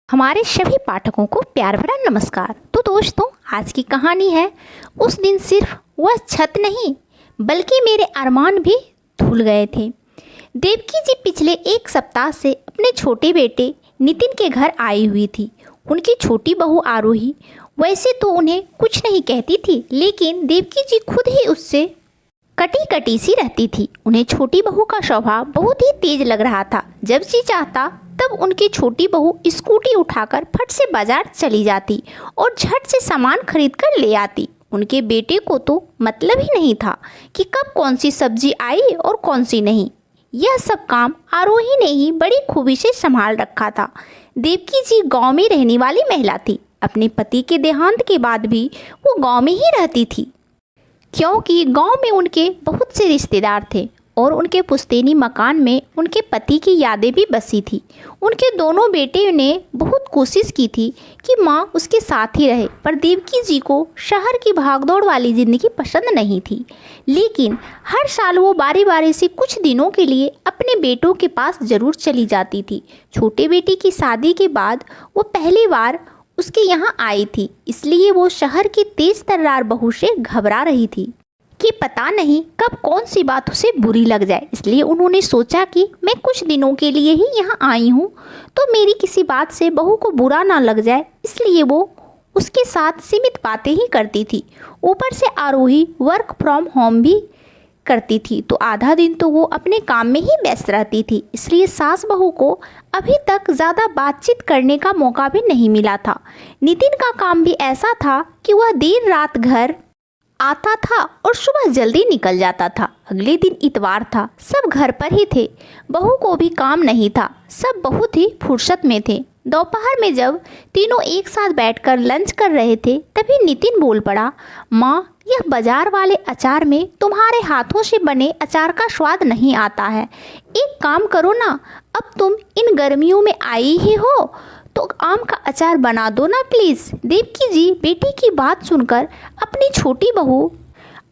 हमारे सभी पाठकों को प्यार भरा नमस्कार। तो दोस्तों, आज की कहानी है उस दिन सिर्फ वह छत नहीं बल्कि मेरे अरमान भी धुल गए थे। देवकी जी पिछले एक सप्ताह से अपने छोटे बेटे नितिन के घर आई हुई थी। उनकी छोटी बहू आरोही वैसे तो उन्हें कुछ नहीं कहती थी, लेकिन देवकी जी खुद ही उससे कटी कटी सी रहती थी। उन्हें छोटी बहू का स्वभाव बहुत ही तेज लग रहा था। जब जी चाहता तब उनकी छोटी बहू स्कूटी उठाकर फट से बाजार चली जाती और झट से सामान खरीद कर ले आती। उनके बेटे को तो मतलब ही नहीं था कि कब कौन सी सब्जी आई और कौन सी नहीं। यह सब काम आरोही ने ही बड़ी खूबी से संभाल रखा था। देवकी जी गांव में रहने वाली महिला थी। अपने पति के देहांत के बाद भी वो गांव में ही रहती थी, क्योंकि गांव में उनके बहुत से रिश्तेदार थे और उनके पुश्तैनी मकान में उनके पति की यादें भी बसी थी। उनके दोनों बेटे ने बहुत कोशिश की थी कि माँ उसके साथ ही रहे, पर देवकी जी को शहर की भागदौड़ वाली ज़िंदगी पसंद नहीं थी। लेकिन हर साल वो बारी बारी से कुछ दिनों के लिए अपने बेटों के पास ज़रूर चली जाती थी। छोटे बेटे की शादी के बाद वो पहली बार उसके यहाँ आई थी, इसलिए वो शहर की तेज तर्रार बहू से घबरा रही थी कि पता नहीं कब कौन सी बात उसे बुरी लग जाए। इसलिए उन्होंने सोचा कि मैं कुछ दिनों के लिए ही यहाँ आई हूँ तो मेरी किसी बात से बहू को बुरा ना लग जाए, इसलिए वो उसके साथ सीमित बातें ही करती थी। ऊपर से आरोही वर्क फ्रॉम होम भी करती थी, तो आधा दिन तो वो अपने काम में ही व्यस्त रहती थी। इसलिए सास बहू को अभी तक ज़्यादा बातचीत करने का मौका भी नहीं मिला था। नितिन का काम भी ऐसा था कि वह देर रात घर आता था और सुबह जल्दी निकल जाता था। अगले दिन इतवार था, सब घर पर ही थे। बहू को भी काम नहीं था, सब बहुत ही फुर्सत में थे। दोपहर में जब तीनों एक साथ बैठकर लंच कर रहे थे, तभी नितिन बोल पड़ा, माँ, यह बाजार वाले अचार में तुम्हारे हाथों से बने अचार का स्वाद नहीं आता है। एक काम करो ना, अब तुम इन गर्मियों में आई ही हो तो आम का अचार बना दो ना प्लीज़। देवकी जी बेटी की बात सुनकर अपनी छोटी बहू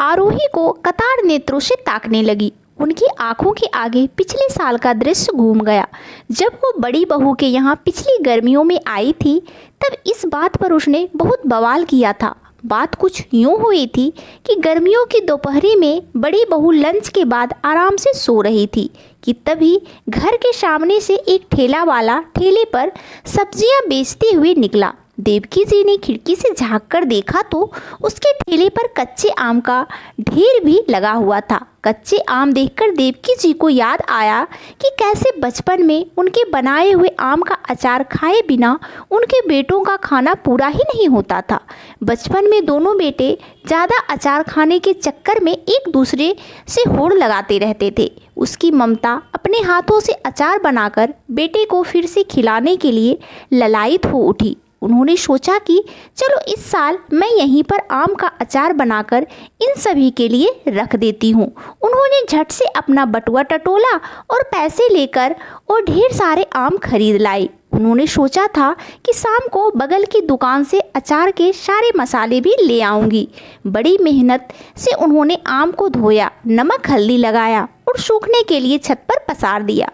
आरोही को कतार नेत्रों से ताकने लगी। उनकी आंखों के आगे पिछले साल का दृश्य घूम गया। जब वो बड़ी बहू के यहाँ पिछली गर्मियों में आई थी, तब इस बात पर उसने बहुत बवाल किया था। बात कुछ यूँ हुई थी कि गर्मियों की दोपहरी में बड़ी बहू लंच के बाद आराम से सो रही थी कि तभी घर के सामने से एक ठेला वाला ठेले पर सब्जियां बेचते हुए निकला। देवकी जी ने खिड़की से झांक कर देखा तो उसके ठेले पर कच्चे आम का ढेर भी लगा हुआ था। कच्चे आम देखकर देवकी जी को याद आया कि कैसे बचपन में उनके बनाए हुए आम का अचार खाए बिना उनके बेटों का खाना पूरा ही नहीं होता था। बचपन में दोनों बेटे ज़्यादा अचार खाने के चक्कर में एक दूसरे से होड़ लगाते रहते थे। उसकी ममता अपने हाथों से अचार बनाकर बेटे को फिर से खिलाने के लिए ललायित हो उठी। उन्होंने सोचा कि चलो इस साल मैं यहीं पर आम का अचार बनाकर इन सभी के लिए रख देती हूँ। उन्होंने झट से अपना बटुआ टटोला और पैसे लेकर और ढेर सारे आम खरीद लाई। उन्होंने सोचा था कि शाम को बगल की दुकान से अचार के सारे मसाले भी ले आऊँगी। बड़ी मेहनत से उन्होंने आम को धोया, नमक हल्दी लगाया और सूखने के लिए छत पर पसार दिया।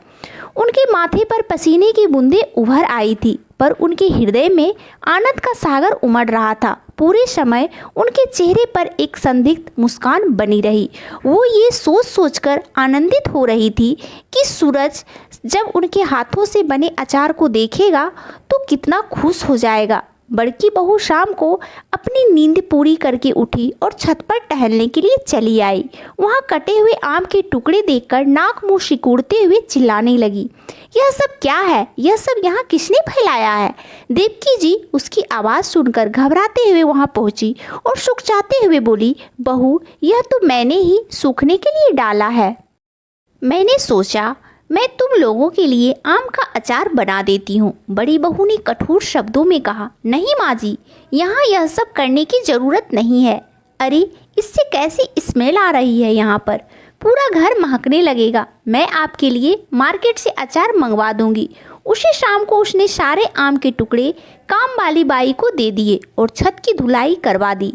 उनके माथे पर पसीने की बूंदें उभर आई थी, पर उनके हृदय में आनंद का सागर उमड़ रहा था। पूरे समय उनके चेहरे पर एक संदिग्ध मुस्कान बनी रही। वो ये सोच सोचकर आनंदित हो रही थी कि सूरज जब उनके हाथों से बने अचार को देखेगा तो कितना खुश हो जाएगा। बड़की बहू शाम को अपनी नींद पूरी करके उठी और छत पर टहलने के लिए चली आई। वहाँ कटे हुए आम के टुकड़े देखकर नाक मुंह सिकुड़ते हुए चिल्लाने लगी, यह सब क्या है? यह सब यहाँ किसने फैलाया है? देवकी जी उसकी आवाज़ सुनकर घबराते हुए वहाँ पहुँची और सुकचाते हुए बोली, बहू, यह तो मैंने ही सूखने के लिए डाला है। मैंने सोचा मैं तुम लोगों के लिए आम का अचार बना देती हूँ। बड़ी बहू ने कठोर शब्दों में कहा, नहीं माँ जी, यहाँ यह सब करने की ज़रूरत नहीं है। अरे, इससे कैसी स्मेल आ रही है, यहाँ पर पूरा घर महकने लगेगा। मैं आपके लिए मार्केट से अचार मंगवा दूँगी। उसी शाम को उसने सारे आम के टुकड़े काम वाली बाई को दे दिए और छत की धुलाई करवा दी।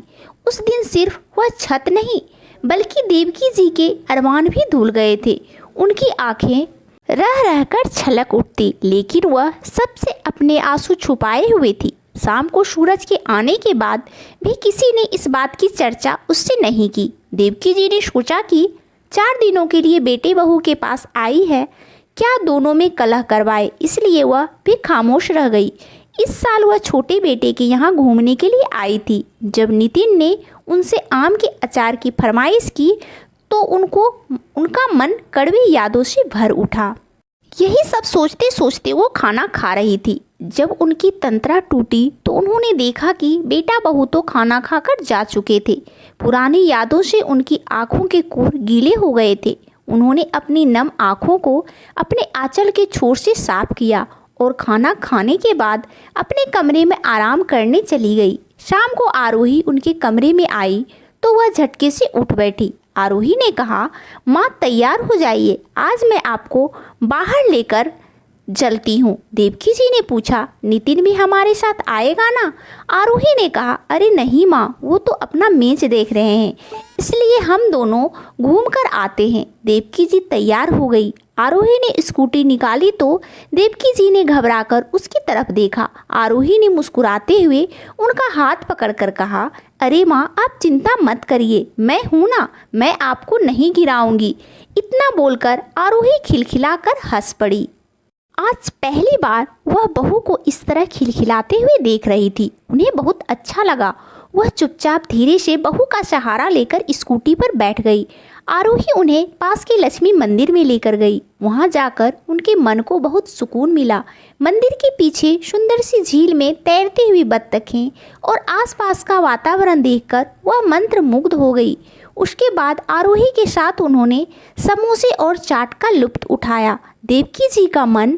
उस दिन सिर्फ वह छत नहीं बल्कि देवकी जी के अरमान भी धुल गए थे। उनकी आँखें रह रहकर छलक उठती, लेकिन वह सबसे अपने आंसू छुपाए हुए थी। शाम को सूरज के आने के बाद भी किसी ने इस बात की चर्चा उससे नहीं की। देवकी जी ने सोचा कि 4 दिनों के लिए बेटे बहू के पास आई है, क्या दोनों में कलह करवाए, इसलिए वह भी खामोश रह गई। इस साल वह छोटे बेटे के यहाँ घूमने के लिए आई थी। जब नितिन ने उनसे आम के अचार की फरमाइश की तो उनका मन कड़वी यादों से भर उठा। यही सब सोचते सोचते वो खाना खा रही थी। जब उनकी तंत्रा टूटी तो उन्होंने देखा कि बेटा बहू तो खाना खाकर जा चुके थे। पुरानी यादों से उनकी आंखों के कोर गीले हो गए थे। उन्होंने अपनी नम आंखों को अपने आंचल के छोर से साफ किया और खाना खाने के बाद अपने कमरे में आराम करने चली गई। शाम को आरोही उनके कमरे में आई तो वह झटके से उठ बैठी। आरोही ने कहा, माँ तैयार हो जाइए, आज मैं आपको बाहर लेकर चलती हूँ। देवकी जी ने पूछा, नितिन भी हमारे साथ आएगा ना? आरोही ने कहा, अरे नहीं माँ, वो तो अपना मैच देख रहे हैं, इसलिए हम दोनों घूम कर आते हैं। देवकी जी तैयार हो गई। आरोही ने स्कूटी निकाली तो देवकी जी ने घबराकर उसकी तरफ देखा। आरोही ने मुस्कुराते हुए उनका हाथ पकड़कर कहा, अरे माँ आप चिंता मत करिए, मैं हूँ ना, मैं आपको नहीं गिराऊंगी। इतना बोलकर आरोही खिलखिलाकर हंस पड़ी। आज पहली बार वह बहू को इस तरह खिलखिलाते हुए देख रही थी। उन्हें बहुत अच्छा लगा। वह चुपचाप धीरे से बहू का सहारा लेकर स्कूटी पर बैठ गई। आरोही उन्हें पास के लक्ष्मी मंदिर में लेकर गई। वहां जाकर उनके मन को बहुत सुकून मिला। मंदिर के पीछे सुंदर सी झील में तैरती हुई बत्तखें और आसपास का वातावरण देखकर वह मंत्रमुग्ध हो गई। उसके बाद आरोही के साथ उन्होंने समोसे और चाट का लुत्फ उठाया। देवकी जी का मन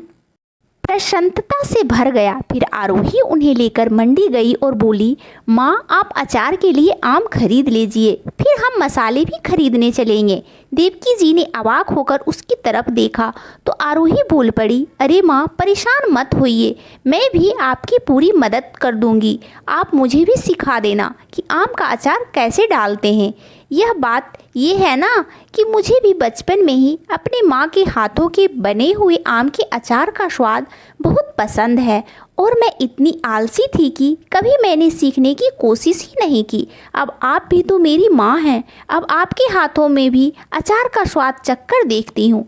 प्रसन्नता से भर गया। फिर आरोही उन्हें लेकर मंडी गई और बोली, माँ आप अचार के लिए आम खरीद लीजिए, फिर हम मसाले भी खरीदने चलेंगे। देवकी जी ने अवाक होकर उसकी तरफ देखा तो आरोही बोल पड़ी, अरे माँ परेशान मत होइए, मैं भी आपकी पूरी मदद कर दूंगी। आप मुझे भी सिखा देना कि आम का अचार कैसे डालते हैं। यह बात ये है ना कि मुझे भी बचपन में ही अपने माँ के हाथों के बने हुए आम के अचार का स्वाद बहुत पसंद है और मैं इतनी आलसी थी कि कभी मैंने सीखने की कोशिश ही नहीं की। अब आप भी तो मेरी माँ हैं, अब आपके हाथों में भी अचार का स्वाद चखकर देखती हूँ।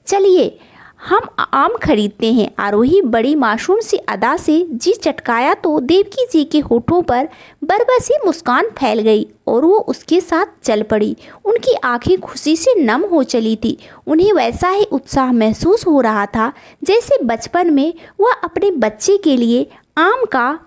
चलिए हम आम खरीदते हैं। आरोही बड़ी मासूम सी अदा से जी चटकाया तो देवकी जी के होठों पर बरबसी मुस्कान फैल गई और वो उसके साथ चल पड़ी। उनकी आंखें खुशी से नम हो चली थी। उन्हें वैसा ही उत्साह महसूस हो रहा था जैसे बचपन में वह अपने बच्चे के लिए आम का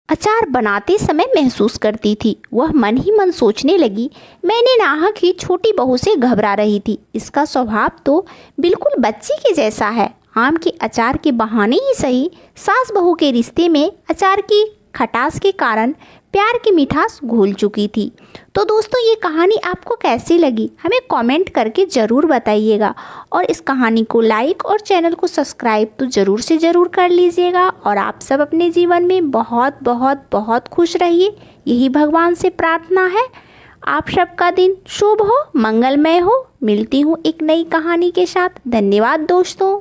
अचार बनाते समय महसूस करती थी। वह मन ही मन सोचने लगी, मैंने नाहक ही छोटी बहू से घबरा रही थी। इसका स्वभाव तो बिल्कुल बच्ची के जैसा है। आम के अचार के बहाने ही सही, सास बहू के रिश्ते में अचार की खटास के कारण प्यार की मिठास घुल चुकी थी। तो दोस्तों ये कहानी आपको कैसी लगी हमें कमेंट करके ज़रूर बताइएगा और इस कहानी को लाइक और चैनल को सब्सक्राइब तो ज़रूर से ज़रूर कर लीजिएगा। और आप सब अपने जीवन में बहुत बहुत बहुत खुश रहिए, यही भगवान से प्रार्थना है। आप सबका दिन शुभ हो, मंगलमय हो। मिलती हूँ एक नई कहानी के साथ। धन्यवाद दोस्तों।